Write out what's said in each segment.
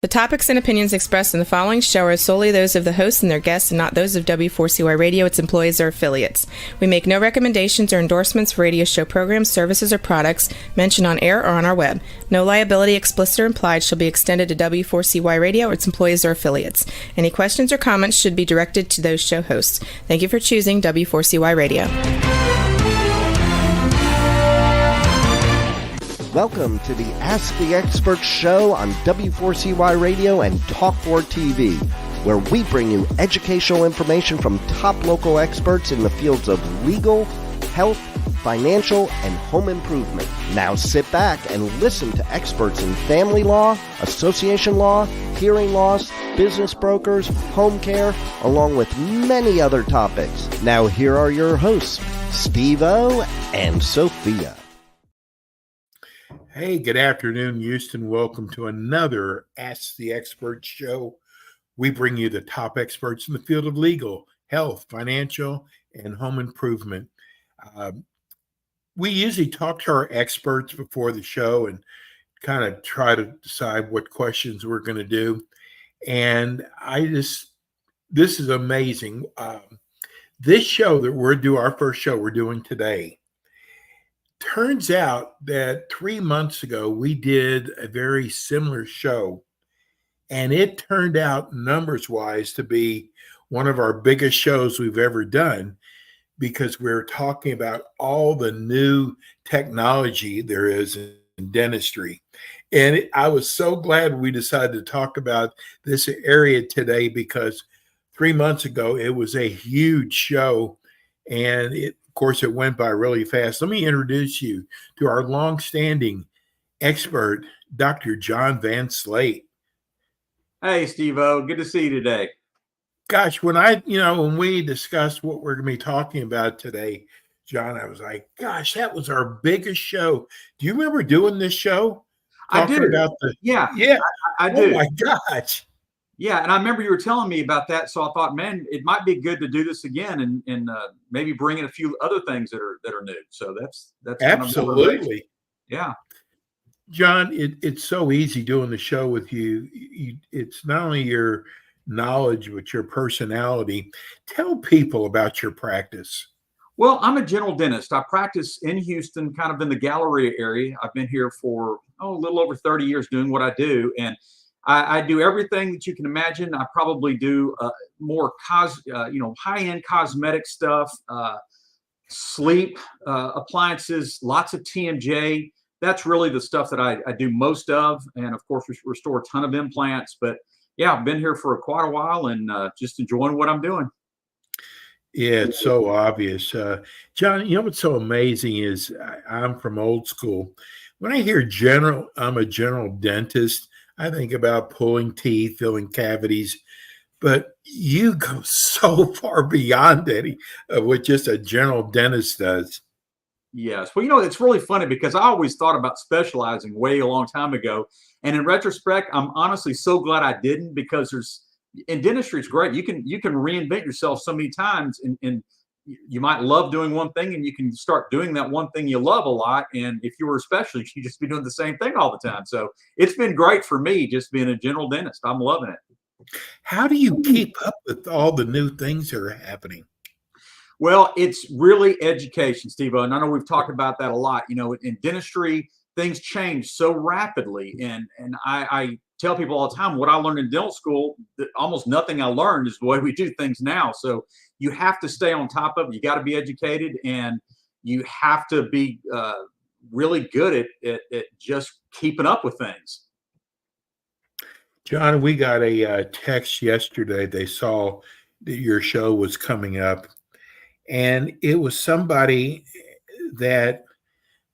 The topics and opinions expressed in the following show are solely those of the hosts and their guests and not those of W4CY Radio, its employees, or affiliates. We make no recommendations or endorsements for radio show programs, services, or products mentioned on air or on our web. No liability, explicit or implied, shall be extended to W4CY Radio, its employees, or affiliates. Any questions or comments should be directed to those show hosts. Thank you for choosing W4CY Radio. Welcome to the Ask the Expert show on W4CY Radio and Talk4 TV, where we bring you educational information from top local experts in the fields of legal, health, financial, and home improvement. Now sit back and listen to experts in family law, association law, hearing loss, business brokers, home care, along with many other topics. Now here are your hosts, Steve-O and Sophia. Hey, good afternoon, Houston. Welcome to another Ask the Expert show. We bring you the top experts in the field of legal, health, financial, and home improvement. We usually talk to our experts before the show and kind of try to decide what questions we're going to do. And this is amazing. This show that our first show we're doing today, turns out that 3 months ago, we did a very similar show, and it turned out numbers-wise to be one of our biggest shows we've ever done because we're talking about all the new technology there is in dentistry. And I was so glad we decided to talk about this area today because 3 months ago, it was a huge show, and of course, it went by really fast. Let me introduce you to our longstanding expert, Dr. John Van Slate. Hey, Steve-O. Good to see you today. Gosh, when we discussed what we're going to be talking about today, John, I was like, gosh, that was our biggest show. Do you remember doing this show? I do. Yeah, I do. Oh, my gosh. Yeah, and I remember you were telling me about that, so I thought, man, it might be good to do this again and maybe bring in a few other things that are new. So that's absolutely. Yeah, John, it's so easy doing the show with you. It's not only your knowledge but your personality. Tell people about your practice. Well, I'm a general dentist. I practice in Houston, kind of in the Galleria area. I've been here for a little over 30 years doing what I do, and I do everything that you can imagine. I probably do more high-end cosmetic stuff, sleep appliances, lots of TMJ. That's really the stuff that I do most of. And of course, we restore a ton of implants. But yeah, I've been here for quite a while and just enjoying what I'm doing. Yeah, it's so obvious. John, what's so amazing is I'm from old school. When I hear I'm a general dentist, I think about pulling teeth, filling cavities, but you go so far beyond any of what just a general dentist does. Yes. Well, it's really funny because I always thought about specializing way a long time ago. And in retrospect, I'm honestly so glad I didn't because in dentistry, it's great. You can reinvent yourself so many times and you might love doing one thing and you can start doing that one thing you love a lot. And if you were a specialist, you'd just be doing the same thing all the time. So it's been great for me just being a general dentist. I'm loving it. How do you keep up with all the new things that are happening? Well, it's really education, Steve-O. And I know we've talked about that a lot. In dentistry, things change so rapidly. And I tell people all the time, what I learned in dental school, almost nothing I learned is the way we do things now. So you have to stay on top of it. You got to be educated and you have to be really good at just keeping up with things. John, we got a text yesterday. They saw that your show was coming up, and it was somebody that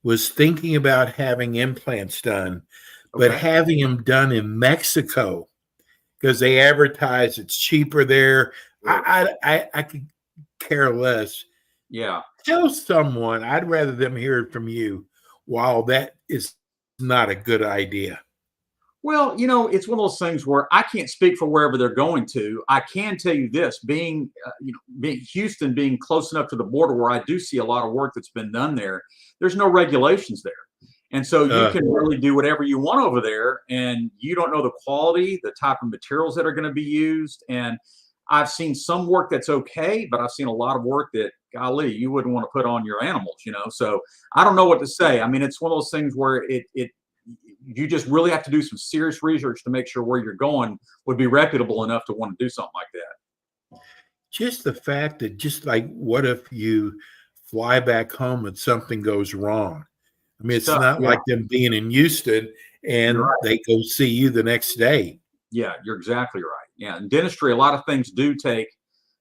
was thinking about having implants done, but having them done in Mexico because they advertise it's cheaper there. I could care less. Yeah. Tell someone, I'd rather them hear it from you, while that is not a good idea. Well, it's one of those things where I can't speak for wherever they're going to. I can tell you this, being Houston, being close enough to the border where I do see a lot of work that's been done there, there's no regulations there. And so you can really do whatever you want over there, and you don't know the quality, the type of materials that are going to be used. And I've seen some work that's okay, but I've seen a lot of work that, golly, you wouldn't want to put on your animals, you know? So I don't know what to say. I mean, it's one of those things where you just really have to do some serious research to make sure where you're going would be reputable enough to want to do something like that. Just the fact that, just like, what if you fly back home and something goes wrong? I mean, it's not like them being in Houston and they go see you the next day. Yeah, you're exactly right. Yeah, in dentistry, a lot of things do take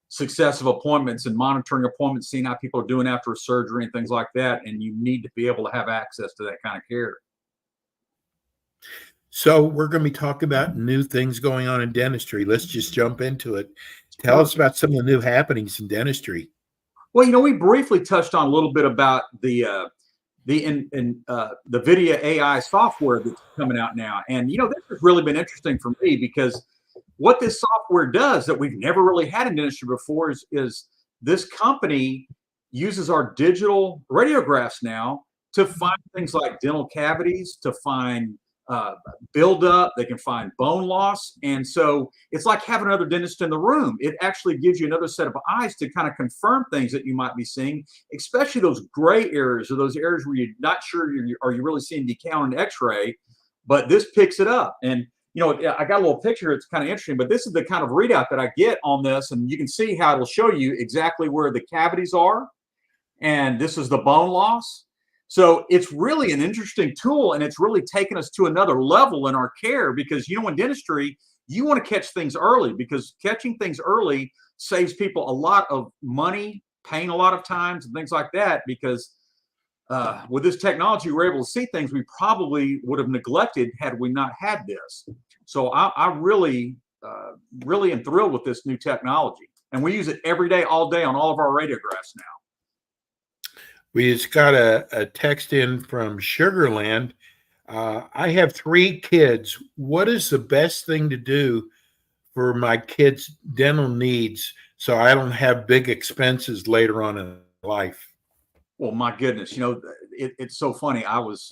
successive appointments and monitoring appointments, seeing how people are doing after a surgery and things like that. And you need to be able to have access to that kind of care. So we're going to be talking about new things going on in dentistry. Let's just jump into it. Tell us about some of the new happenings in dentistry. Well, you know, we briefly touched on a little bit about the video AI software that's coming out now. And, you know, this has really been interesting for me, because what this software does that we've never really had in dentistry before is this company uses our digital radiographs now to find things like dental cavities, to find buildup. They can find bone loss. And so it's like having another dentist in the room. It actually gives you another set of eyes to kind of confirm things that you might be seeing, especially those gray areas, or those areas where you're not sure are you really seeing decay on an x-ray, but this picks it up. And, you know, I got a little picture. It's kind of interesting, but this is the kind of readout that I get on this. And you can see how it'll show you exactly where the cavities are. And this is the bone loss. So it's really an interesting tool, and it's really taken us to another level in our care, because, you know, in dentistry, you want to catch things early, because catching things early saves people a lot of money, pain a lot of times, and things like that, because with this technology, we're able to see things we probably would have neglected had we not had this. So I really am thrilled with this new technology, and we use it every day, all day, on all of our radiographs now. We just got a text in from Sugarland. I have 3 kids. What is the best thing to do for my kids' dental needs so I don't have big expenses later on in life? Well, my goodness, you know, it's so funny. I was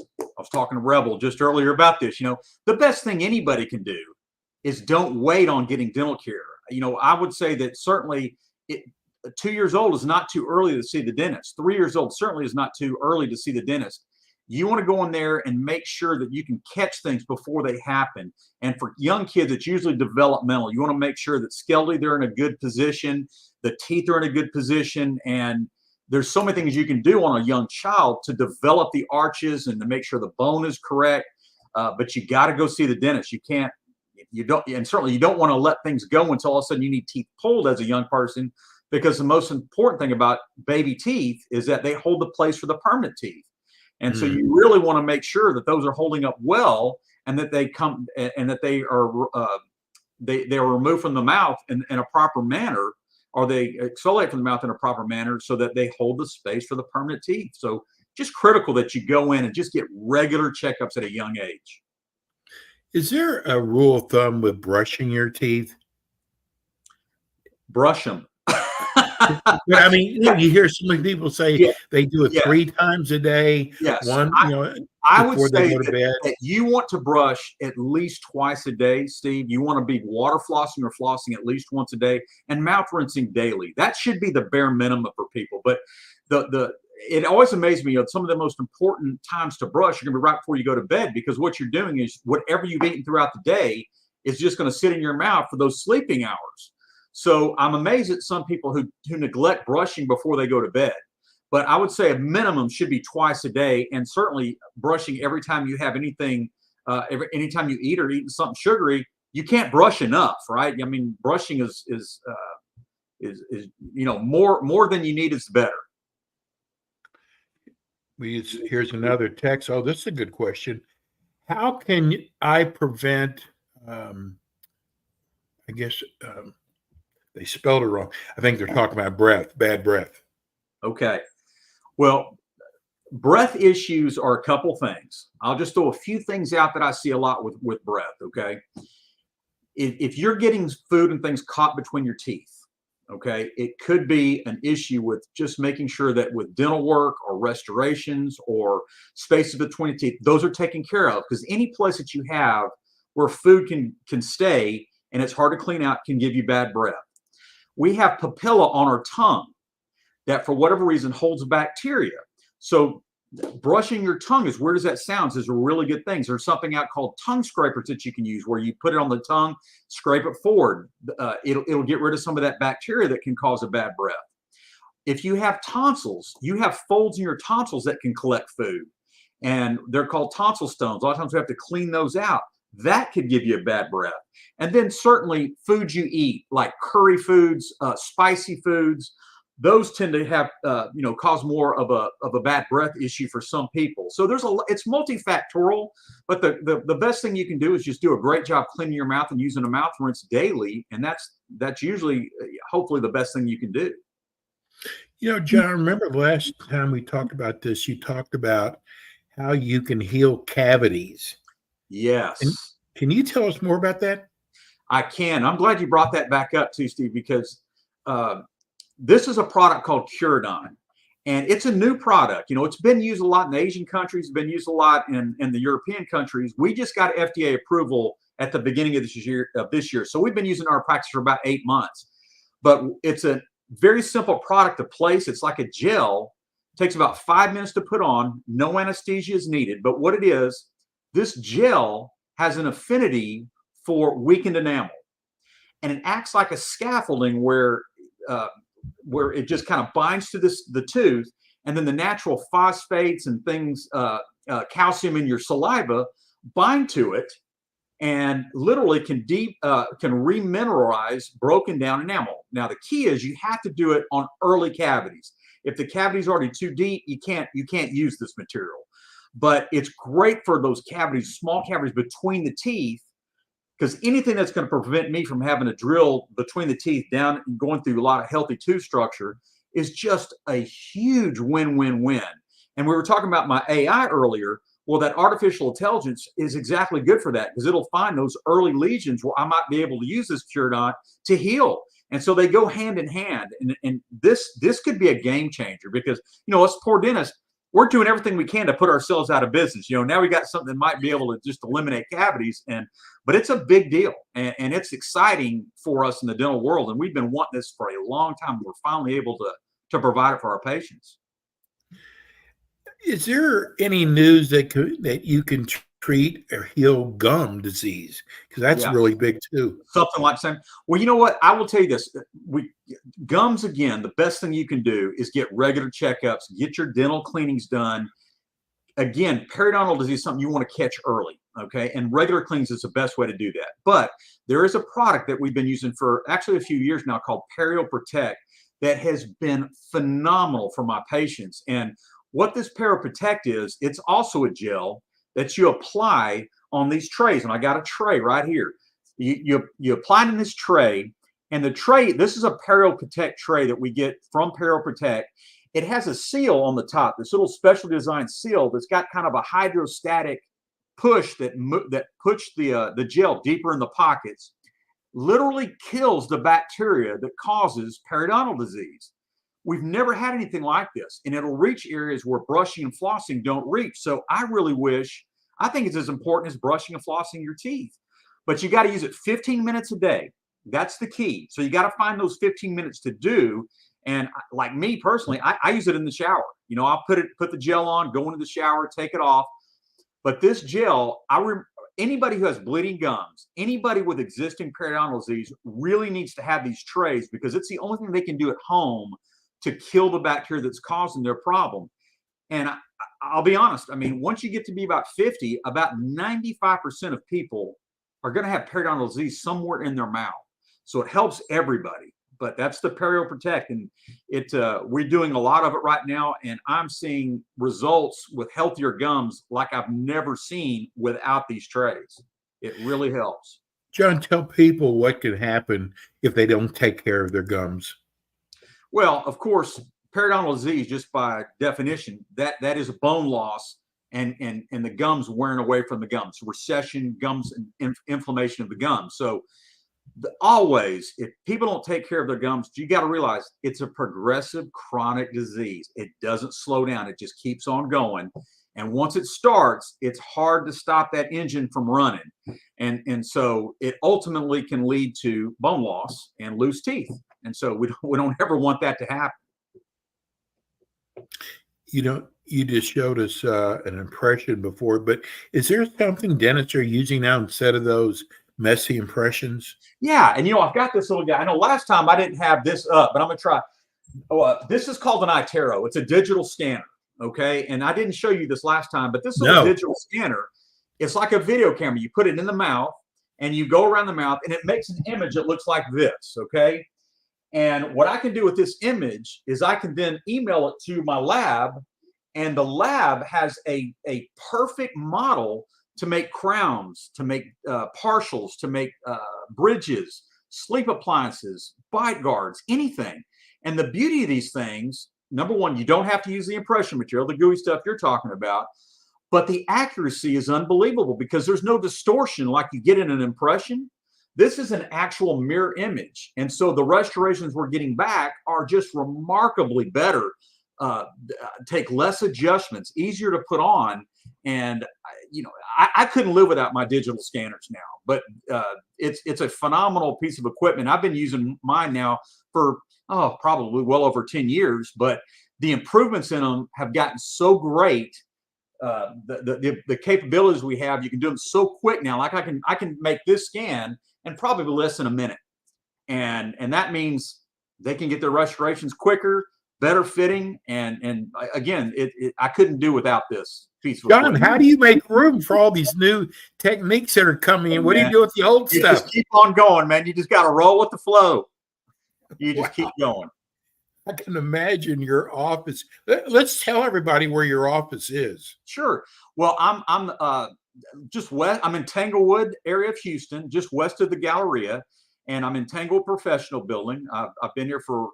talking to Rebel just earlier about this. You know, the best thing anybody can do is don't wait on getting dental care. You know, I would say that certainly 2 years old is not too early to see the dentist. 3 years old certainly is not too early to see the dentist. You want to go in there and make sure that you can catch things before they happen. And for young kids, it's usually developmental. You want to make sure that skeletally they're in a good position, the teeth are in a good position, and there's so many things you can do on a young child to develop the arches and to make sure the bone is correct. But you got to go see the dentist. And certainly you don't want to let things go until all of a sudden you need teeth pulled as a young person, because the most important thing about baby teeth is that they hold the place for the permanent teeth. And so you really want to make sure that those are holding up well, and that they come and that they are removed from the mouth in a proper manner, or they exfoliate from the mouth in a proper manner, so that they hold the space for the permanent teeth. So just critical that you go in and just get regular checkups at a young age. Is there a rule of thumb with brushing your teeth? Brush them. But I mean, you hear so many people say they do it 3 times a day. Yes. One, I would say that you want to brush at least twice a day, Steve. You want to be water flossing or flossing at least once a day, and mouth rinsing daily. That should be the bare minimum for people. But it always amazes me, some of the most important times to brush are going to be right before you go to bed, because what you're doing is whatever you've eaten throughout the day is just going to sit in your mouth for those sleeping hours. So I'm amazed at some people who neglect brushing before they go to bed. But I would say a minimum should be twice a day, and certainly brushing every time you have anything, anytime you eat or eating something sugary. You can't brush enough, right? I mean, brushing is more than you need is better. Here's another text. Oh, this is a good question. How can I prevent? They spelled it wrong. I think they're talking about bad breath. Okay. Well, breath issues are a couple things. I'll just throw a few things out that I see a lot with breath, okay? If you're getting food and things caught between your teeth, Okay, it could be an issue with just making sure that with dental work or restorations or spaces between teeth, those are taken care of, because any place that you have where food can stay and it's hard to clean out can give you bad breath. We have papilla on our tongue that for whatever reason holds bacteria. So brushing your tongue, as weird as that sounds, is a really good thing. There's something out called tongue scrapers that you can use where you put it on the tongue, scrape it forward. It'll get rid of some of that bacteria that can cause a bad breath. If you have tonsils, you have folds in your tonsils that can collect food, and they're called tonsil stones. A lot of times we have to clean those out. That could give you a bad breath. And then certainly foods you eat, like curry foods, spicy foods, those tend to have, cause more of a bad breath issue for some people. So it's multifactorial, but the best thing you can do is just do a great job cleaning your mouth and using a mouth rinse daily. And that's usually, hopefully, the best thing you can do. John, remember the last time we talked about this, you talked about how you can heal cavities. Yes. And can you tell us more about that? I can. I'm glad you brought that back up too, Steve, because this is a product called Curadine, and it's a new product. It's been used a lot in Asian countries, been used a lot in the European countries. We just got FDA approval at the beginning of this year. So we've been using our practice for about 8 months, but it's a very simple product to place. It's like a gel. It takes about 5 minutes to put on. No anesthesia is needed. But what it is, this gel has an affinity for weakened enamel, and it acts like a scaffolding where it just kind of binds to the tooth, and then the natural phosphates and things, calcium in your saliva, bind to it, and literally can remineralize broken down enamel. Now the key is you have to do it on early cavities. If the cavity is already too deep, you can't use this material. But it's great for those cavities, small cavities between the teeth, because anything that's going to prevent me from having a drill between the teeth down and going through a lot of healthy tooth structure is just a huge win-win-win. And we were talking about my AI earlier. Well, that artificial intelligence is exactly good for that, because it'll find those early lesions where I might be able to use this Curadine to heal. And so they go hand in hand. And this could be a game changer, because, us poor dentists, we're doing everything we can to put ourselves out of business. Now we got something that might be able to just eliminate cavities, but it's a big deal, and it's exciting for us in the dental world. And we've been wanting this for a long time. We're finally able to provide it for our patients. Is there any news that you can treat or heal gum disease? Because that's really big too. Something like that. Well, you know what? I will tell you this. Gums, again, the best thing you can do is get regular checkups, get your dental cleanings done. Again, periodontal disease is something you want to catch early, okay? And regular cleanings is the best way to do that. But there is a product that we've been using for actually a few years now called Perio Protect that has been phenomenal for my patients. And what this Perio Protect is, it's also a gel that you apply on these trays. And I got a tray right here. You apply it in this tray, and the tray, this is a Perio Protect tray that we get from Perio Protect. It has a seal on the top, this little special designed seal that's got kind of a hydrostatic push that push the gel deeper in the pockets, literally kills the bacteria that causes periodontal disease. We've never had anything like this, and it'll reach areas where brushing and flossing don't reach. So I think it's as important as brushing and flossing your teeth, but you got to use it 15 minutes a day. That's the key. So you got to find those 15 minutes to do. And like me personally, I use it in the shower. I'll put the gel on, go into the shower, take it off. But this gel, anybody who has bleeding gums, anybody with existing periodontal disease really needs to have these trays, because it's the only thing they can do at home to kill the bacteria that's causing their problem. And I'll be honest, once you get to be about 50, about 95% of people are going to have periodontal disease somewhere in their mouth. So it helps everybody. But that's the Perio Protect, and we're doing a lot of it right now, and I'm seeing results with healthier gums like I've never seen without these trays. It really helps. John, tell people what can happen if they don't take care of their gums. Well, of course, periodontal disease, just by definition, that is a bone loss, and the gums wearing away from the gums, recession, gums, and inflammation of the gums. So Always, if people don't take care of their gums, you got to realize it's a progressive chronic disease. It doesn't slow down. It just keeps on going. And once it starts, it's hard to stop that engine from running. And so it ultimately can lead to bone loss and loose teeth. And so we don't ever want that to happen. You just showed us an impression before, but is there something dentists are using now instead of those messy impressions? Yeah. And, I've got this little guy. I know last time I didn't have this up, but I'm going to try. This is called an iTero. It's a digital scanner. Okay. And I didn't show you this last time, but this little digital scanner, it's like a video camera. You put it in the mouth and you go around the mouth and it makes an image that looks like this. Okay. And what I can do with this image is I can then email it to my lab, and the lab has a perfect model to make crowns, to make partials, to make bridges, sleep appliances, bite guards, anything. And the beauty of these things, number one, you don't have to use the impression material, the gooey stuff you're talking about, but the accuracy is unbelievable because there's no distortion like you get in an impression. This is an actual mirror image. And so the restorations we're getting back are just remarkably better, take less adjustments, easier to put on. And, I couldn't live without my digital scanners now, but it's a phenomenal piece of equipment. I've been using mine now for, probably well over 10 years, but the improvements in them have gotten so great. The capabilities we have, you can do them so quick now. Like I can make this scan in probably less than a minute. And that means they can get their restorations quicker, better fitting. And again, I couldn't do without this piece of John, equipment. how do you make room for all these new techniques that are coming in? What do you do with the old stuff? Just keep on going, man. You just got to roll with the flow. You just keep going. I can imagine your office. Let's tell everybody where your office is. Sure. Well, I'm just west. I'm in Tanglewood area of Houston, just west of the Galleria, and I'm in Tanglewood Professional Building. I've been here for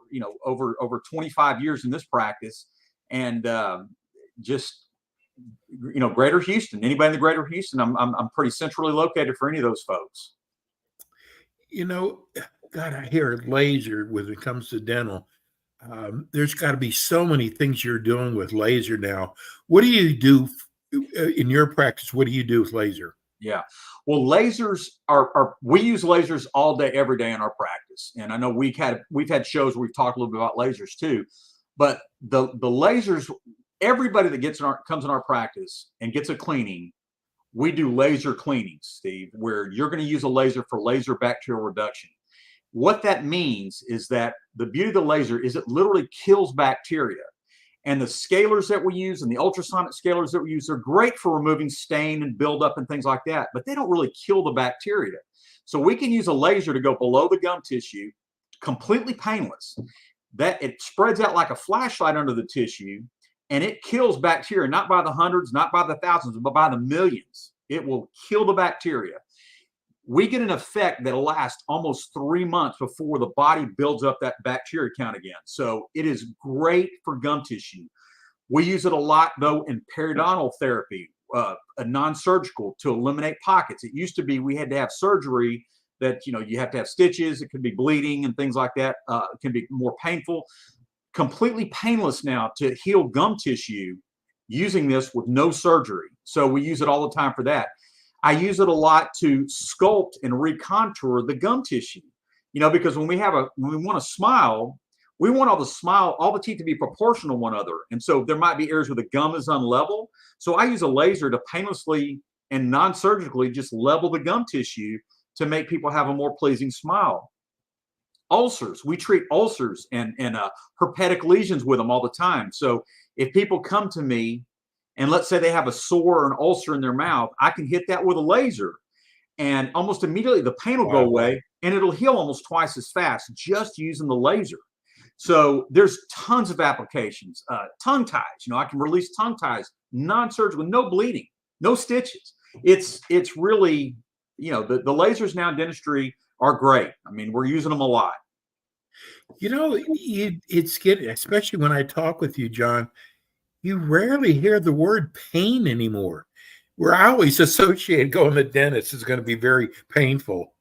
over 25 years in this practice, and just Greater Houston. Anybody in the Greater Houston, I'm pretty centrally located for any of those folks. God, I hear laser when it comes to dental. There's got to be so many things you're doing with laser now. What do you do in your practice? What do you do with laser? Yeah. Well, lasers we use lasers all day, every day in our practice. And I know we've had shows where we've talked a little bit about lasers too, but the lasers, everybody that comes in our practice and gets a cleaning, we do laser cleanings, Steve, where you're going to use a laser for laser bacterial reduction. What that means is that the beauty of the laser is it literally kills bacteria. And the scalers that we use and the ultrasonic scalers that we use are great for removing stain and buildup and things like that, but they don't really kill the bacteria. So we can use a laser to go below the gum tissue, completely painless. That it spreads out like a flashlight under the tissue, and it kills bacteria, not by the hundreds, not by the thousands, but by the millions. It will kill the bacteria. We get an effect that'll last almost 3 months before the body builds up that bacteria count again. So it is great for gum tissue. We use it a lot, though, in periodontal therapy, a non-surgical, to eliminate pockets. It used to be we had to have surgery that, you have to have stitches. It could be bleeding and things like that. It can be more painful. Completely painless now to heal gum tissue using this with no surgery. So we use it all the time for that. I use it a lot to sculpt and recontour the gum tissue, because when we want to smile, we want all the teeth to be proportional to one another. And so there might be areas where the gum is unlevel. So I use a laser to painlessly and non-surgically just level the gum tissue to make people have a more pleasing smile. Ulcers, we treat ulcers and herpetic lesions with them all the time. So if people come to me and let's say they have a sore or an ulcer in their mouth, I can hit that with a laser and almost immediately the pain will go away and it'll heal almost twice as fast just using the laser. So there's tons of applications. Tongue ties, I can release tongue ties, non-surgical, no bleeding, no stitches. It's really, the lasers now in dentistry are great. I mean, we're using them a lot. It's getting, especially when I talk with you, John, you rarely hear the word pain anymore. Where I always associate going to the dentist is going to be very painful.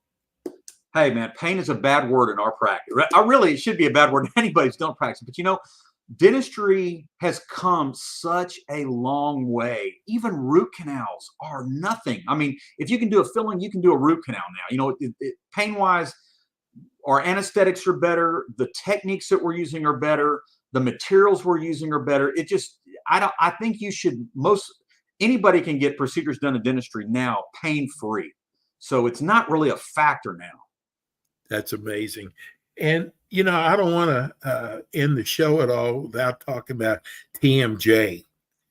Hey, man, pain is a bad word in our practice. It should be a bad word in anybody's don't practice. But dentistry has come such a long way. Even root canals are nothing. I mean, if you can do a filling, you can do a root canal now. Pain-wise, our anesthetics are better. The techniques that we're using are better. The materials we're using are better. I think anybody can get procedures done in dentistry now pain-free. So it's not really a factor now. That's amazing. And, I don't want to end the show at all without talking about TMJ.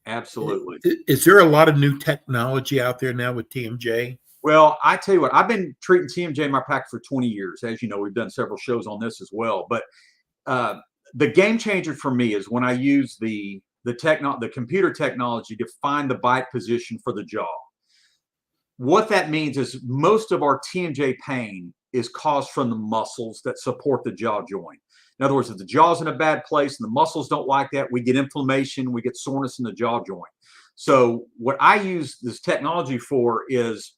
Absolutely. Is there a lot of new technology out there now with TMJ? Well, I tell you what, I've been treating TMJ in my practice for 20 years. As you know, we've done several shows on this as well. But the game changer for me is when I use the computer technology to find the bite position for the jaw. What that means is most of our TMJ pain is caused from the muscles that support the jaw joint. In other words, if the jaw's in a bad place and the muscles don't like that, we get inflammation, we get soreness in the jaw joint. So what I use this technology for is,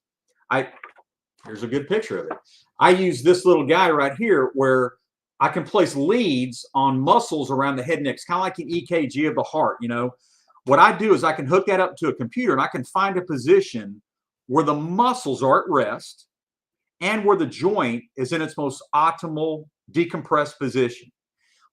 here's a good picture of it. I use this little guy right here where I can place leads on muscles around the head and neck. It's kind of like an EKG of the heart, What I do is I can hook that up to a computer and I can find a position where the muscles are at rest and where the joint is in its most optimal decompressed position.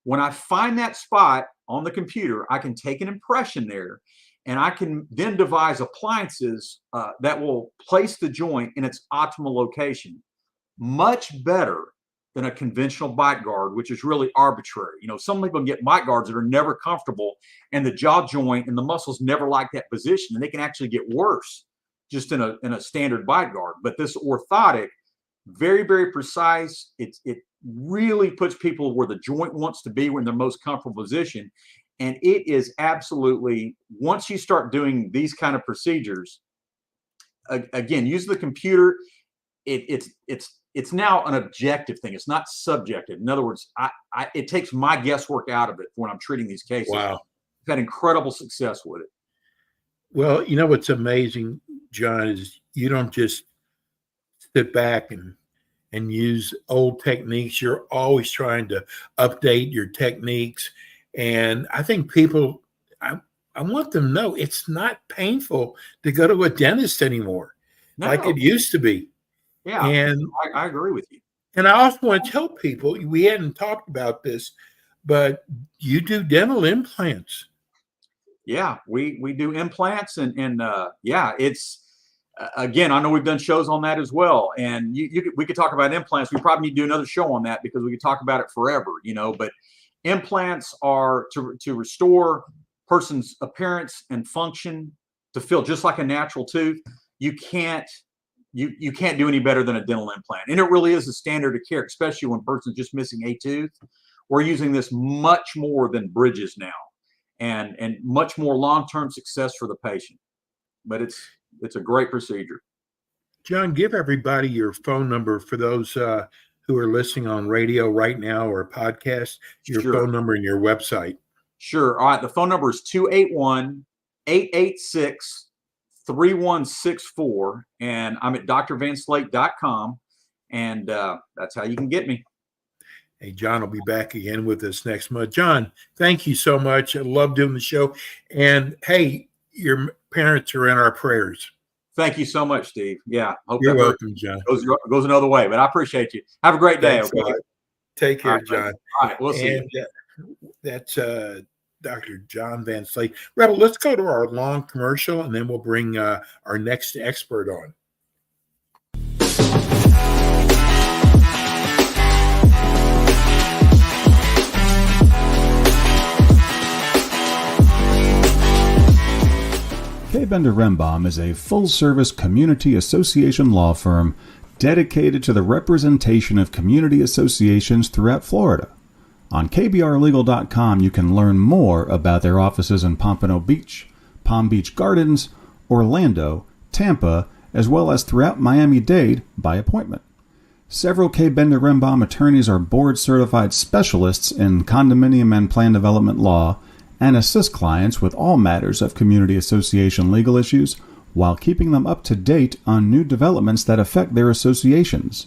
When I find that spot on the computer, I can take an impression there and I can then devise appliances that will place the joint in its optimal location. Much better than a conventional bite guard, which is really arbitrary. Some people get bite guards that are never comfortable and the jaw joint and the muscles never like that position, and they can actually get worse just in a standard bite guard. But this orthotic, very, very precise. It really puts people where the joint wants to be, in their most comfortable position. And it is absolutely, once you start doing these kind of procedures, again, use the computer. It's now an objective thing. It's not subjective. In other words, it takes my guesswork out of it when I'm treating these cases. Wow. I've had incredible success with it. Well, what's amazing, John, is you don't just sit back and use old techniques. You're always trying to update your techniques. And I think people, I want them to know it's not painful to go to a dentist anymore, like it used to be. Yeah, and I agree with you. And I also want to tell people, we hadn't talked about this, but you do dental implants. Yeah, we do implants, and it's again, I know we've done shows on that as well, and we could talk about implants. We probably need to do another show on that because we could talk about it forever, But implants are to restore person's appearance and function, to feel just like a natural tooth. You can't do any better than a dental implant, and it really is a standard of care, especially when a person's just missing a tooth. We're using this much more than bridges now, and much more long-term success for the patient. But it's a great procedure. John, give everybody your phone number for those who are listening on radio right now or podcast, your phone number and your website. Sure. All right. The phone number is 281-886-3164. And I'm at drvanslake.com. And that's how you can get me. Hey, John will be back again with us next month. John, thank you so much. I love doing the show. And hey, your parents are in our prayers. Thank you so much, Steve. Yeah. Hope you're welcome, John. Goes another way, but I appreciate you. Have a great day. Thanks, okay? Take care, John. All right. We'll see you. That's Dr. John Van Slate. Rebel, let's go to our long commercial, and then we'll bring our next expert on. K. Bender Rembaum is a full-service community association law firm dedicated to the representation of community associations throughout Florida. On kbrlegal.com, you can learn more about their offices in Pompano Beach, Palm Beach Gardens, Orlando, Tampa, as well as throughout Miami-Dade by appointment. Several K. Bender Rembaum attorneys are board-certified specialists in condominium and plan development law and assist clients with all matters of community association legal issues while keeping them up to date on new developments that affect their associations.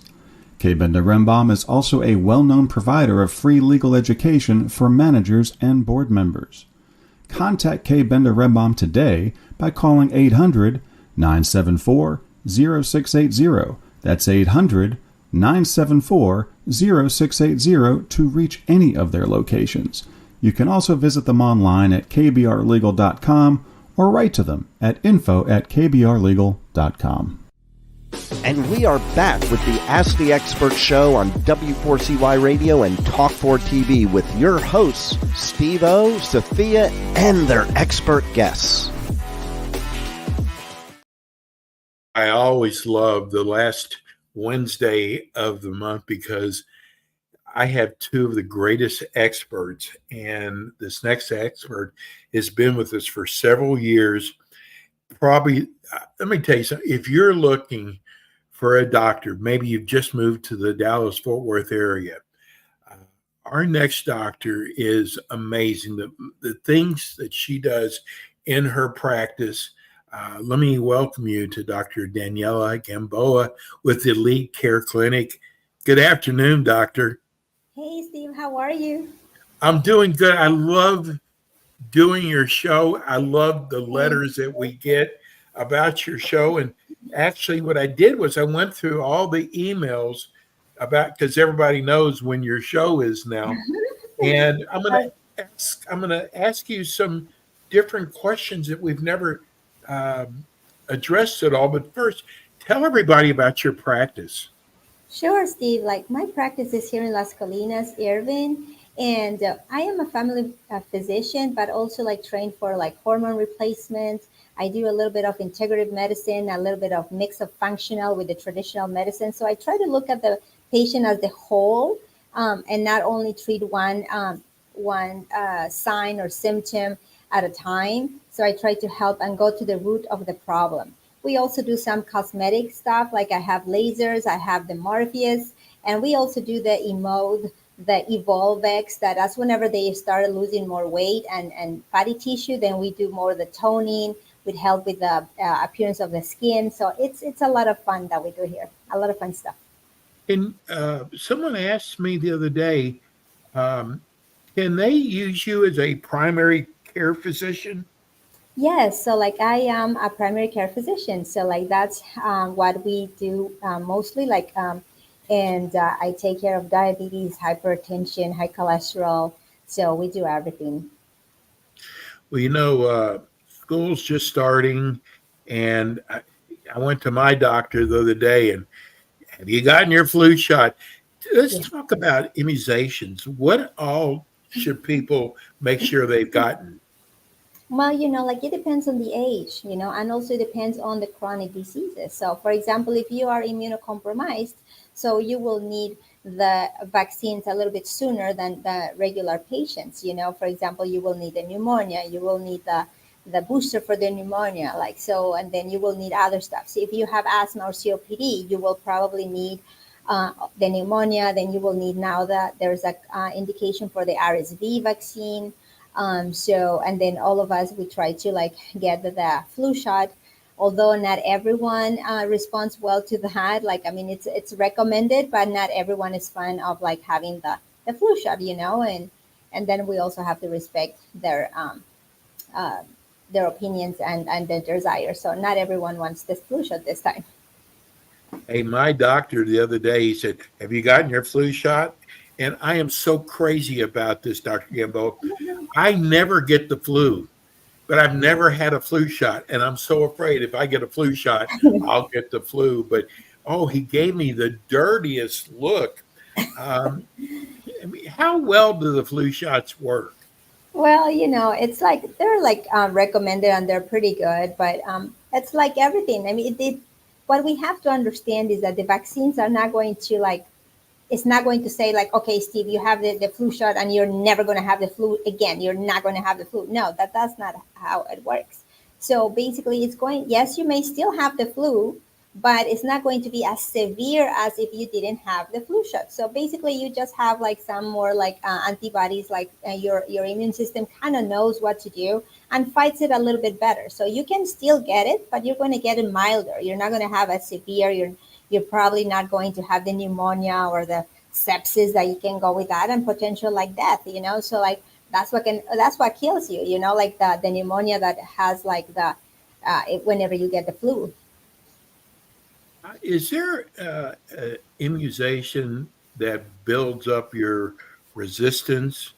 K. Benda Rembam is also a well-known provider of free legal education for managers and board members. Contact K. Benda Rembam today by calling 800-974-0680. That's 800-974-0680 to reach any of their locations. You can also visit them online at kbrlegal.com or write to them at info@kbrlegal.com. And we are back with the Ask the Expert show on W4CY Radio and Talk4 TV with your hosts, Steve-O, Sophia, and their expert guests. I always love the last Wednesday of the month because I have two of the greatest experts, and this next expert has been with us for several years. Probably, let me tell you something. If you're looking for a doctor, maybe you've just moved to the Dallas-Fort Worth area, our next doctor is amazing. The things that she does in her practice. Let me welcome you to Dr. Daniela Gamboa with Elite Care Clinic. Good afternoon, doctor. Hey, Steve, how are you? I'm doing good. I love doing your show. I love the letters that we get about your show. And actually what I did was I went through all the emails about, because everybody knows when your show is now. And I'm going to ask you some different questions that we've never addressed at all. But first, tell everybody about your practice. Sure, Steve. Like my practice is here in Las Colinas, Irving, and I am a family physician, but also like trained for like hormone replacement. I do a little bit of integrative medicine, a little bit of mix of functional with the traditional medicine. So I try to look at the patient as the whole, and not only treat one sign or symptom at a time. So I try to help and go to the root of the problem. We also do some cosmetic stuff, like I have lasers, I have the Morpheus, and we also do the Emode, the Evolvex, that's whenever they start losing more weight and fatty tissue, then we do more of the toning, with help with the appearance of the skin. So it's a lot of fun that we do here, a lot of fun stuff. And someone asked me the other day, can they use you as a primary care physician? Yes, so like I am a primary care physician, so like that's what we do mostly. And I take care of diabetes, hypertension, high cholesterol. So we do everything. Well, school's just starting, and I went to my doctor the other day, and have you gotten your flu shot? Let's talk about immunizations. What all should people make sure they've gotten? Well, like it depends on the age, and also it depends on the chronic diseases. So, for example, if you are immunocompromised, so you will need the vaccines a little bit sooner than the regular patients. For example, you will need the pneumonia, you will need the booster for the pneumonia, like so, and then you will need other stuff. So if you have asthma or COPD, you will probably need the pneumonia. Then you will need now that there's a indication for the RSV vaccine. And then all of us, we try to like get the flu shot, although not everyone responds well to that. Like, I mean, it's recommended, but not everyone is fan of like having the flu shot, and then we also have to respect their opinions and their desires. So not everyone wants this flu shot this time. Hey, my doctor the other day, he said, have you gotten your flu shot? And I am so crazy about this, Dr. Gambo. I never get the flu, but I've never had a flu shot. And I'm so afraid if I get a flu shot, I'll get the flu. But, he gave me the dirtiest look. I mean, how well do the flu shots work? Well, it's like they're like recommended and they're pretty good, but it's like everything. I mean, what we have to understand is that the vaccines are not going to it's not going to say like, okay, Steve, you have the flu shot and you're never going to have the flu again. You're not going to have the flu. No, that's not how it works. So basically yes, you may still have the flu, but it's not going to be as severe as if you didn't have the flu shot. So basically you just have like some more like antibodies, like your immune system kind of knows what to do and fights it a little bit better. So you can still get it, but you're going to get it milder. You're not going to have a severe, you're probably not going to have the pneumonia or the sepsis that you can go with that, and potential like death, so like that's what kills you, like the pneumonia that has like whenever you get the flu. Is there immunization that builds up your resistance?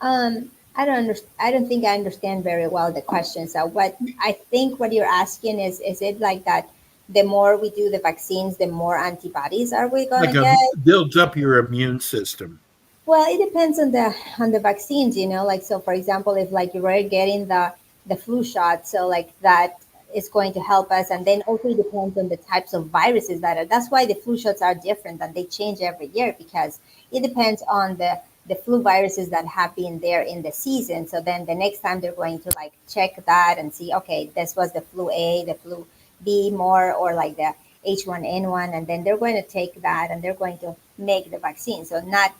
I don't think I understand very well the question. So what I think what you're asking is it like that the more we do the vaccines, the more antibodies are we Like gonna get? builds up your immune system. Well, it depends on the vaccines, like so for example, if like you were getting the flu shot, so like that is going to help us, and then also it depends on the types of viruses that are. That's why the flu shots are different and they change every year, because it depends on the flu viruses that have been there in the season. So then the next time they're going to like check that and see, okay, this was the flu A, the flu B more, or like the H1N1, and then they're going to take that and they're going to make the vaccine. So not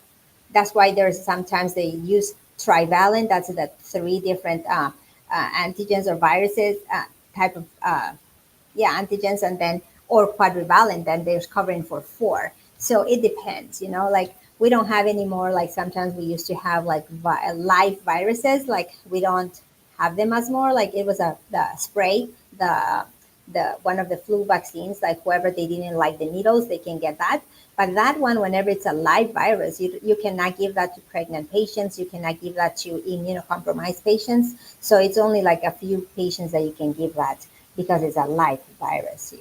that's why there's sometimes they use trivalent. That's the three different antigens or viruses type of antigens, and then or quadrivalent. Then there's covering for four. So it depends. Like we don't have any more. Like sometimes we used to have like live viruses. Like we don't have them as more. Like it was the spray the one of the flu vaccines. Like whoever they didn't like the needles, they can get that. But that one, whenever it's a live virus, you cannot give that to pregnant patients. You cannot give that to immunocompromised patients. So it's only like a few patients that you can give that because it's a live virus.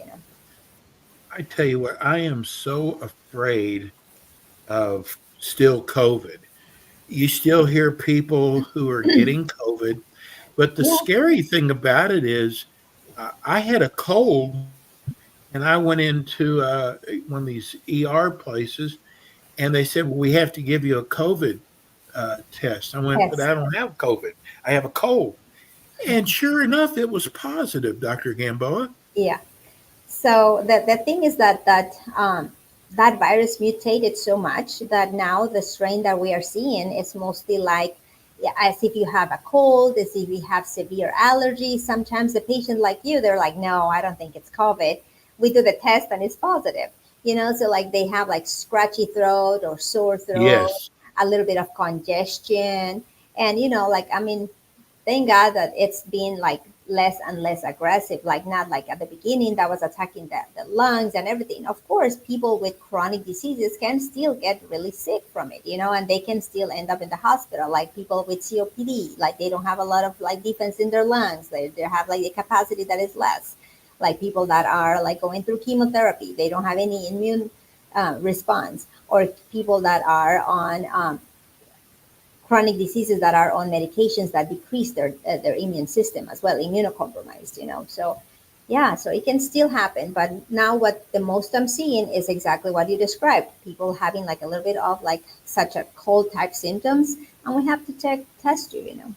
I tell you what, I am so afraid of still COVID. You still hear people who are getting COVID, but the Yeah. scary thing about it is I had a cold and I went into one of these ER places and they said, well, we have to give you a COVID test. I went, but Yes. I don't have COVID. I have a cold. And sure enough, it was positive, Dr. Gamboa. Yeah. So the thing is that virus mutated so much that now the strain that we are seeing is mostly like, yeah, as if you have a cold, as if you have severe allergies. Sometimes the patient like you, they're like, no, I don't think it's COVID. We do the test and it's positive. So like they have like scratchy throat or sore throat, Yes. a little bit of congestion, and like I mean, thank God that it's been like less and less aggressive, like not like at the beginning that was attacking the lungs and everything. Of course, people with chronic diseases can still get really sick from it, and they can still end up in the hospital, like people with COPD, like they don't have a lot of like defense in their lungs. They have like a capacity that is less. Like people that are like going through chemotherapy, they don't have any immune response, or people that are on chronic diseases that are on medications that decrease their immune system as well, immunocompromised. So yeah, so it can still happen, but now what the most I'm seeing is exactly what you described, people having like a little bit of like such a cold type symptoms, and we have to test you.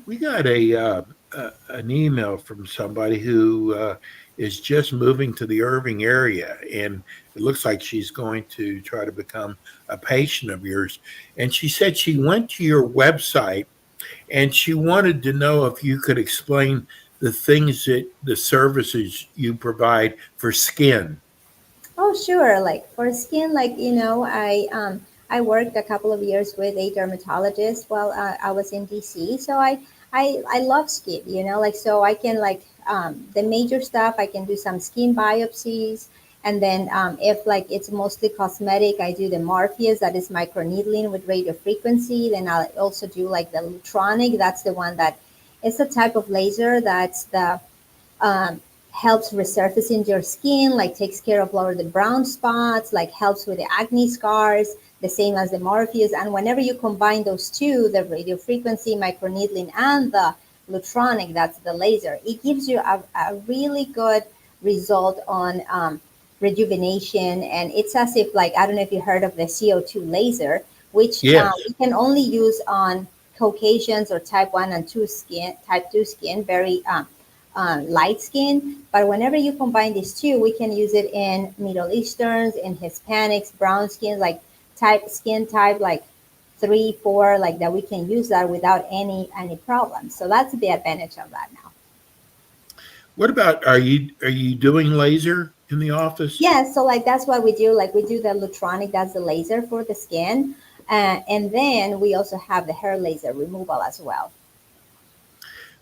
We got an email from somebody who is just moving to the Irving area, and it looks like she's going to try to become a patient of yours. And she said she went to your website and she wanted to know if you could explain the services you provide for skin. Oh, sure. Like for skin, like I worked a couple of years with a dermatologist while I was in DC. So I love skin. Like so I can like the major stuff. I can do some skin biopsies, and then if like it's mostly cosmetic, I do the Morpheus, that is microneedling with radio frequency. Then I'll also do like the Lutronic. That's the one that it's a type of laser that's the um, helps resurfacing your skin, like takes care of lower the brown spots, like helps with the acne scars, the same as the Morpheus. And whenever you combine those two, the radio frequency, microneedling, and the Lutronic, that's the laser, it gives you a really good result on rejuvenation. And it's as if, like, I don't know if you heard of the CO2 laser, which Yes. we can only use on Caucasians or type 1 and 2 skin, type 2 skin, very light skin. But whenever you combine these two, we can use it in Middle Easterns, in Hispanics, brown skin, like skin type, like 3, 4, like that. We can use that without any problems. So that's the advantage of that now. What about, are you doing laser in the office? Yeah, so like that's what we do. Like we do the Lutronic, that's the laser for the skin. And then we also have the hair laser removal as well.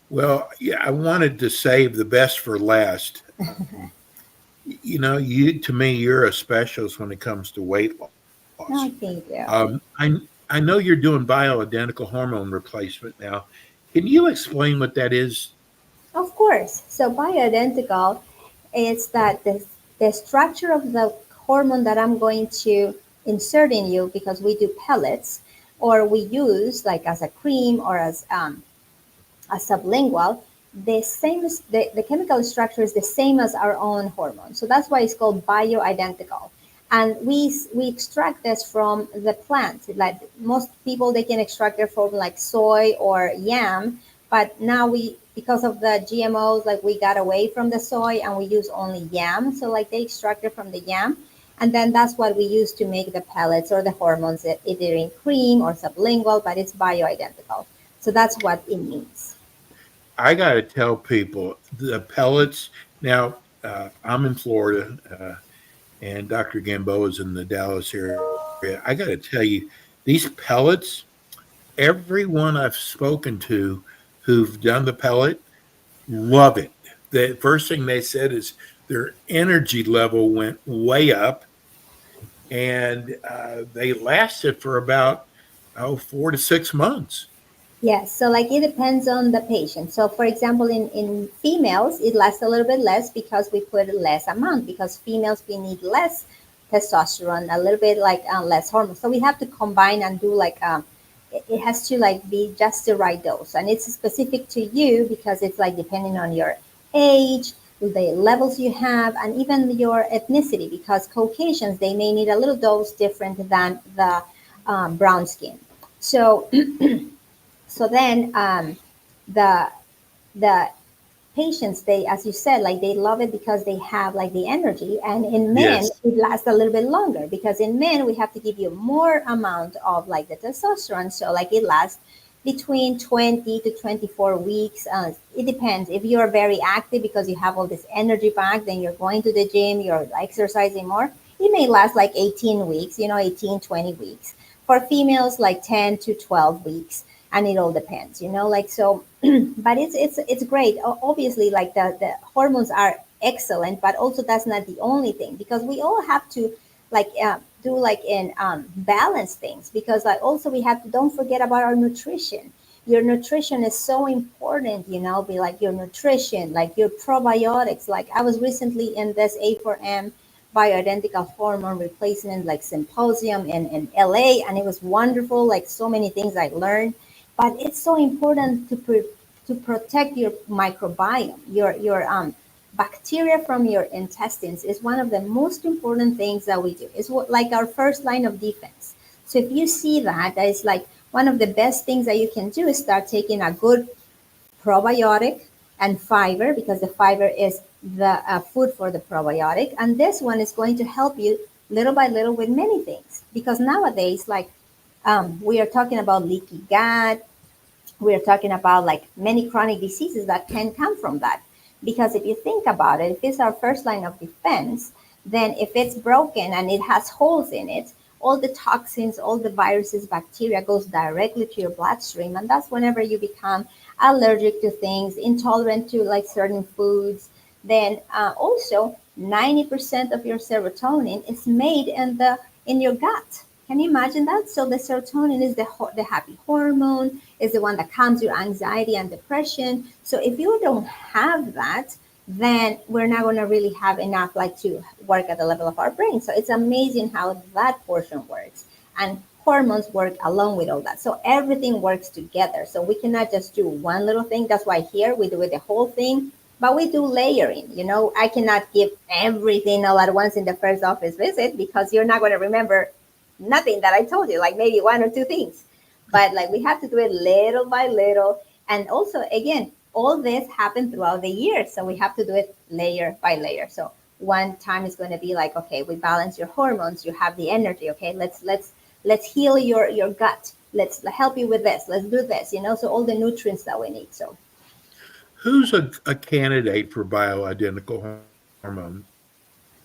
Well, yeah, I wanted to save the best for last. You to me, you're a specialist when it comes to weight loss. Oh, thank you. I know you're doing bioidentical hormone replacement now. Can you explain what that is? Of course. So bioidentical is that the structure of the hormone that I'm going to insert in you, because we do pellets or we use like as a cream or as a sublingual, the same the chemical structure is the same as our own hormone. So that's why it's called bioidentical. And we extract this from the plant. Like most people, they can extract it from like soy or yam, but now we, because of the GMOs, like we got away from the soy and we use only yam. So like they extract it from the yam, and then that's what we use to make the pellets or the hormones, either in cream or sublingual, but it's bioidentical. So that's what it means. I got to tell people the pellets. Now, I'm in Florida, and Dr. Gamboa is in the Dallas area. I got to tell you, these pellets, everyone I've spoken to who've done the pellet love it. The first thing they said is their energy level went way up, and they lasted for about 4 to 6 months. Yes, so like it depends on the patient. So for example, in females, it lasts a little bit less because we put less amount, because females, we need less testosterone, a little bit like less hormones. So we have to combine and do like, it has to like be just the right dose. And it's specific to you because it's like depending on your age, the levels you have, and even your ethnicity, because Caucasians, they may need a little dose different than the brown skin. So so then the the patients, they, as you said, like they love it because they have like the energy. And in men, Yes. it lasts a little bit longer, because in men we have to give you more amount of like the testosterone. So like it lasts between 20 to 24 weeks. It depends. If you're very active because you have all this energy back, then you're going to the gym, you're exercising more, it may last like 18 weeks, 18-20 weeks. For females, like 10 to 12 weeks. And it all depends, like, so. But it's great. Obviously, like the hormones are excellent, but also that's not the only thing, because we all have to like do like in balance things, because like also we have to, don't forget about our nutrition. Your nutrition is so important, be like your nutrition, like your probiotics. Like I was recently in this A4M bioidentical hormone replacement like symposium in LA, and it was wonderful, like so many things I learned. But it's so important to protect your microbiome, your bacteria from your intestines is one of the most important things that we do. It's what, like our first line of defense. So if you see that, that is like one of the best things that you can do is start taking a good probiotic and fiber, because the fiber is the food for the probiotic. And this one is going to help you little by little with many things, because nowadays, like we are talking about leaky gut. We're talking about like many chronic diseases that can come from that. Because if you think about it, if it's our first line of defense, then if it's broken and it has holes in it, all the toxins, all the viruses, bacteria goes directly to your bloodstream. And that's whenever you become allergic to things, intolerant to like certain foods. Then also 90% of your serotonin is made in your gut. Can you imagine that? So the serotonin is the happy hormone, is the one that calms your anxiety and depression. So if you don't have that, then we're not going to really have enough like to work at the level of our brain. So it's amazing how that portion works. And hormones work along with all that. So everything works together. So we cannot just do one little thing. That's why here we do it the whole thing. But we do layering. I cannot give everything all at once in the first office visit, because you're not going to remember nothing that I told you, like maybe one or two things. But like we have to do it little by little. And also, again, all this happened throughout the year. So we have to do it layer by layer. So one time is going to be like, okay, we balance your hormones, you have the energy. Okay, let's heal your gut. Let's help you with this. Let's do this, so all the nutrients that we need. So Who's a candidate for bioidentical hormone?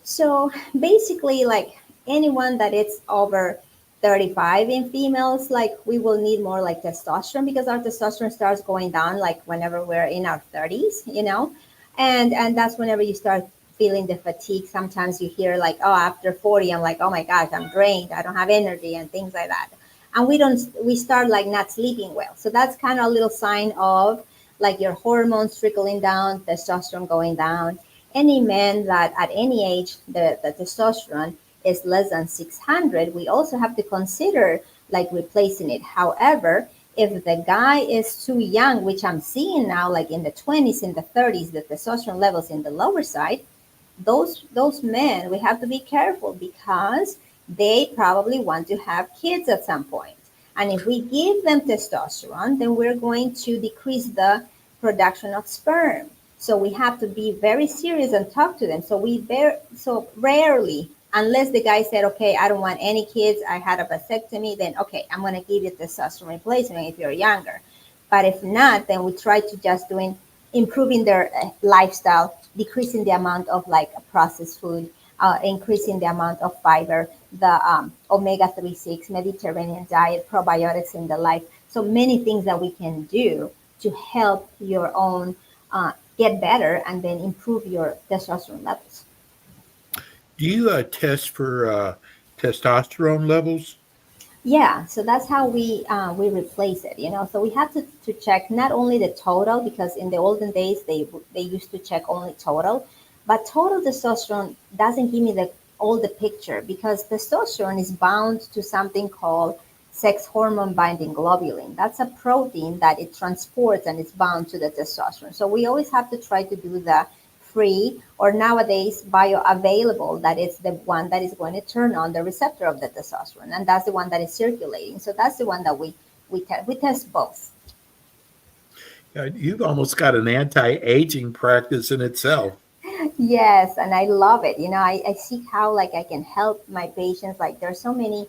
So basically, like anyone that is over 35 in females, like we will need more like testosterone because our testosterone starts going down like whenever we're in our 30s, you know, and that's whenever you start feeling the fatigue. Sometimes you hear like, oh, after 40, I'm like, oh my gosh, I'm drained, I don't have energy, and things like that. And we start like not sleeping well. So that's kind of a little sign of like your hormones trickling down, testosterone going down. Any man that at any age the testosterone is less than 600, we also have to consider like replacing it. However, if the guy is too young, which I'm seeing now, like in the 20s, in the 30s, the testosterone levels in the lower side, those men, we have to be careful because they probably want to have kids at some point. And if we give them testosterone, then we're going to decrease the production of sperm. So we have to be very serious and talk to them. So rarely, unless the guy said, okay, I don't want any kids, I had a vasectomy, then okay, I'm going to give you testosterone replacement if you're younger. But if not, then we try to just doing improving their lifestyle, decreasing the amount of like processed food, increasing the amount of fiber, the omega 3 6 Mediterranean diet, probiotics in the life. So many things that we can do to help your own get better and then improve your testosterone levels. Do you test for testosterone levels? Yeah, so that's how we replace it, you know. So we have to check not only the total because in the olden days they used to check only total, but total testosterone doesn't give me the all the picture because testosterone is bound to something called sex hormone binding globulin. That's a protein that it transports and it's bound to the testosterone. So we always have to try to do the free or nowadays bioavailable, that is the one that is going to turn on the receptor of the testosterone, and that's the one that is circulating. So that's the one that we test both. You've almost got an anti-aging practice in itself. Yes, and I love it. You know, I see how like I can help my patients. Like there's so many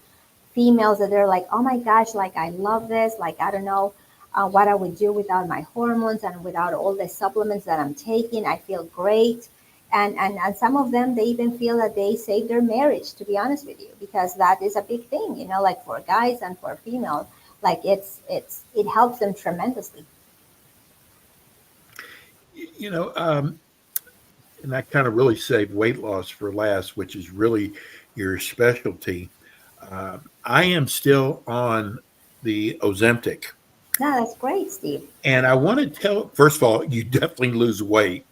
females that they're like, oh my gosh, like I love this. Like I don't know what I would do without my hormones and without all the supplements that I'm taking. I feel great. And some of them, they even feel that they saved their marriage, to be honest with you, because that is a big thing, you know, like for guys and for females, like it helps them tremendously. You know, and I kind of really saved weight loss for last, which is really your specialty. I am still on the Ozempic. No, that's great, Steve. And I want to tell, first of all, you definitely lose weight.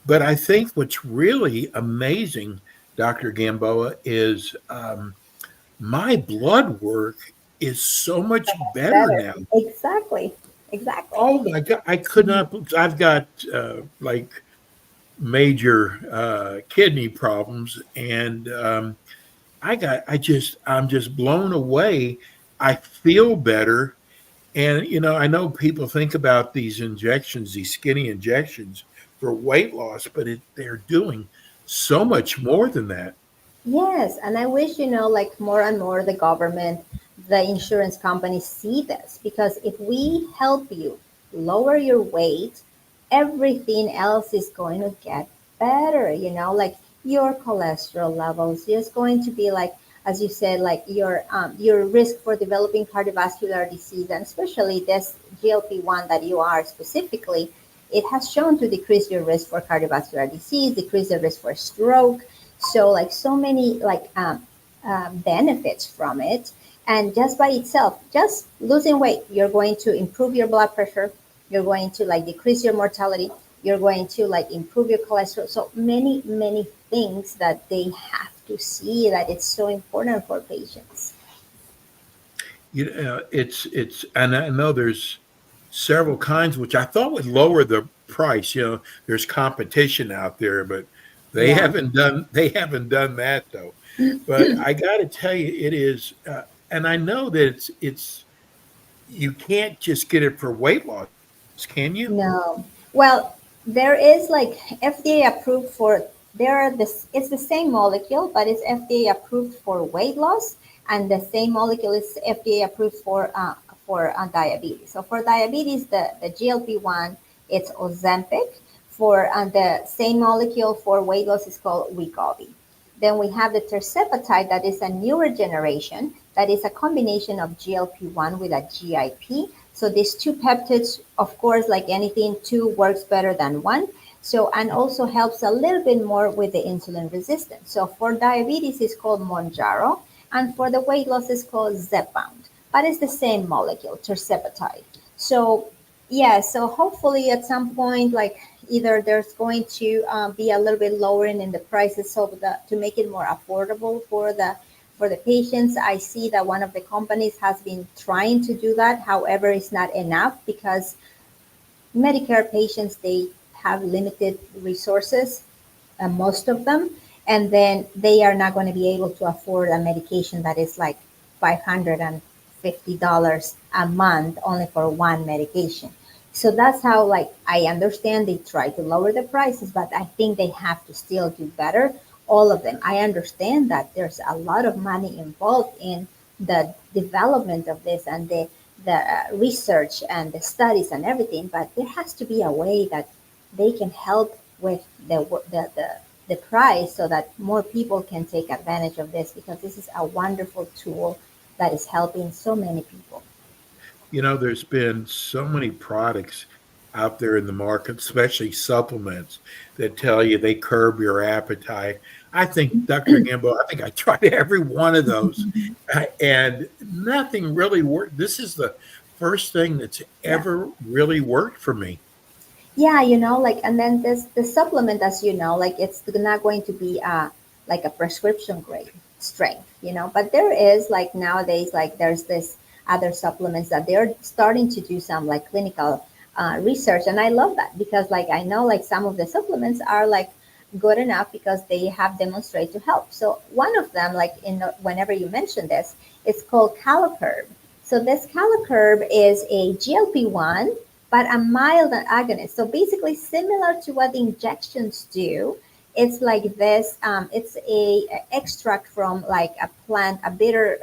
But I think what's really amazing, Dr. Gamboa, is my blood work is so much better Better. now. Exactly. Exactly. Oh my God. I could not, I've got like major kidney problems. And I'm just blown away. I feel better. And, you know, I know people think about these injections, these skinny injections for weight loss, but they're doing so much more than that. Yes, and I wish, you know, like more and more the government, the insurance companies see this because if we help you lower your weight, everything else is going to get better, you know, like your cholesterol levels is going to be like, as you said, like your risk for developing cardiovascular disease, and especially this GLP-1 that you are specifically, it has shown to decrease your risk for cardiovascular disease, decrease the risk for stroke. So like so many like benefits from it. And just by itself, just losing weight, you're going to improve your blood pressure, you're going to like decrease your mortality, you're going to like improve your cholesterol. So many things that they have to see that it's so important for patients. You know, and I know there's several kinds, which I thought would lower the price. You know, there's competition out there, but Yeah. they haven't done that though. But I got to tell you, it is, and I know that it's you can't just get it for weight loss, can you? No. Well, there is like FDA approved for there are this it's the same molecule, but it's FDA approved for weight loss, and the same molecule is FDA approved for diabetes. So for diabetes, the GLP-1 it's Ozempic. For the same molecule for weight loss is called Wegovy. Then we have the tirzepatide, that is a newer generation, that is a combination of GLP-1 with a GIP. So these two peptides, of course, like anything, two works better than one. So, and also helps a little bit more with the insulin resistance. So for diabetes, it's called Monjaro, and for the weight loss, it's called Zepbound. But it's the same molecule, tirzepatide. So, yeah, so hopefully at some point, like either there's going to be a little bit lowering in the prices so that to make it more affordable for the patients. I see that one of the companies has been trying to do that. However, it's not enough because Medicare patients, they have limited resources, most of them, and then they are not going to be able to afford a medication that is like $550 a month only for one medication. So that's how, like, I understand they try to lower the prices, but I think they have to still do better. All of them. I understand that there's a lot of money involved in the development of this and the research and the studies and everything, but there has to be a way that they can help with the price so that more people can take advantage of this, because this is a wonderful tool that is helping so many people. There's been so many products out there in the market, especially supplements that tell you they curb your appetite. I think, Dr. Gambo, I think I tried every one of those and nothing really worked. This is the first thing that's Yeah. ever really worked for me. Yeah, like, and then this the supplement, as you know, like it's not going to be like a prescription grade strength, but there is, like, nowadays, like there's this other supplements that they're starting to do some like clinical research, and I love that because, like, I know like some of the supplements are like good enough because they have demonstrated to help. So one of them, like whenever you mention this, it's called Calocurb. So this Calocurb is a GLP-1 but a mild agonist. So basically similar to what the injections do. It's like this. It's a extract from like a plant, a bitter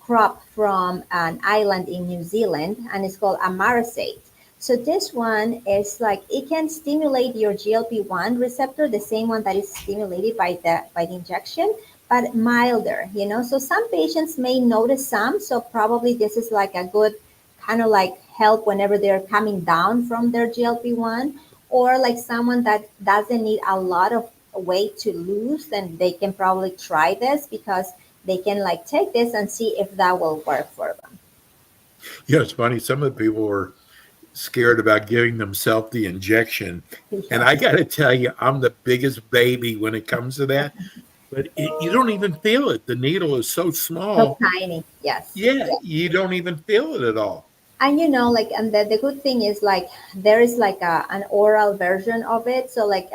crop from an island in New Zealand, and it's called amaracate. So this one is like it can stimulate your GLP-1 receptor, the same one that is stimulated by the injection, but milder. So some patients may notice some. So probably this is like a good kind of like help whenever they're coming down from their GLP-1, or like someone that doesn't need a lot of weight to lose, then they can probably try this because they can like take this and see if that will work for them. It's funny. Some of the people are scared about giving themselves the injection. And I Yes. got to tell you, I'm the biggest baby when it comes to that. But you don't even feel it. The needle is so So small. tiny. Yes. Yeah, you don't even feel it at all. And like, and the good thing is like there is like an oral version of it. So like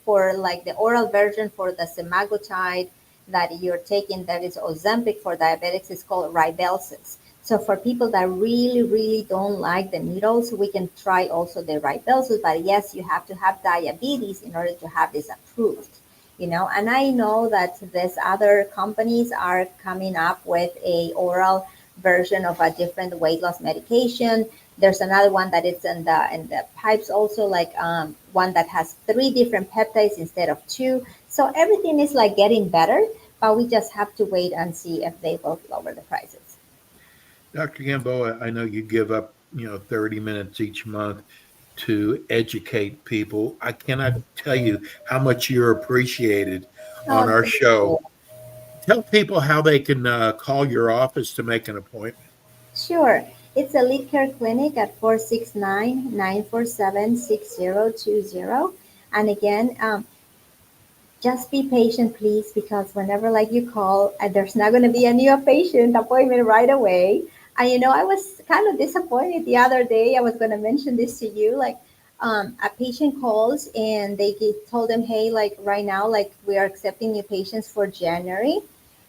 for like the oral version for the semaglutide that you're taking, that is Ozempic for diabetics, is called Ribelsis. So for people that really, really don't like the needles, we can try also the Ribelsis. But yes, you have to have diabetes in order to have this approved. And I know that these other companies are coming up with a oral version of a different weight loss medication. There's another one that is in the pipes also, like one that has 3 different peptides instead of 2. So everything is like getting better, but we just have to wait and see if they will lower the prices. Dr. Gamboa, I know you give up, 30 minutes each month to educate people. I cannot tell you how much you're appreciated on Oh, our thank you. show. Tell people how they can call your office to make an appointment. Sure. It's a lead care clinic at 469-947-6020. And again, just be patient, please, because whenever like you call, there's not going to be a new patient appointment right away. And I was kind of disappointed the other day. I was going to mention this to you. Like, a patient calls and told them, hey, like right now, like we are accepting new patients for January.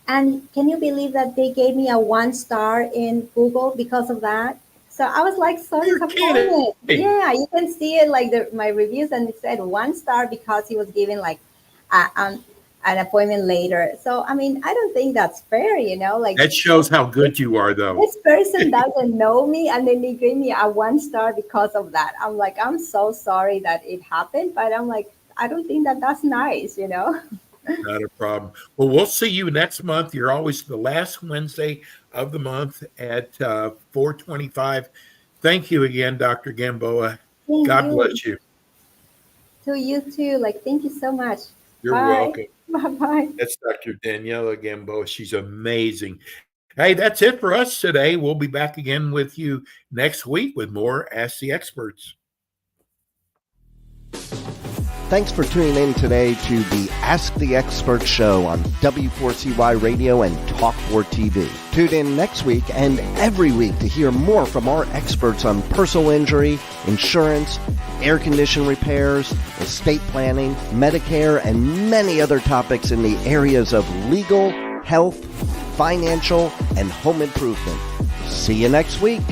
And can you believe that they gave me a 1 star in Google because of that? So I was like so You're kidding. disappointed. Yeah, you can see it like my reviews, and it said 1 star because he was given like a, um, an appointment later. So, I mean, I don't think that's fair, like That shows how good you are, though. this person doesn't know me and then they gave me a 1 star because of that. I'm like, I'm so sorry that it happened, but I'm like, I don't think that that's nice. Not a problem. Well, we'll see you next month. You're always the last Wednesday of the month at 4:25. Thank you again, Dr. Gamboa. Thank God you. bless you. To you too. Like, thank you so much. You're Bye. welcome. Bye-bye. That's Dr. Daniela Gamboa. She's amazing. Hey, that's it for us today. We'll be back again with you next week with more Ask the Experts. Thanks for tuning in today to the Ask the Expert show on W4CY Radio and Talk4 TV. Tune in next week and every week to hear more from our experts on personal injury, insurance, air condition repairs, estate planning, Medicare, and many other topics in the areas of legal, health, financial, and home improvement. See you next week.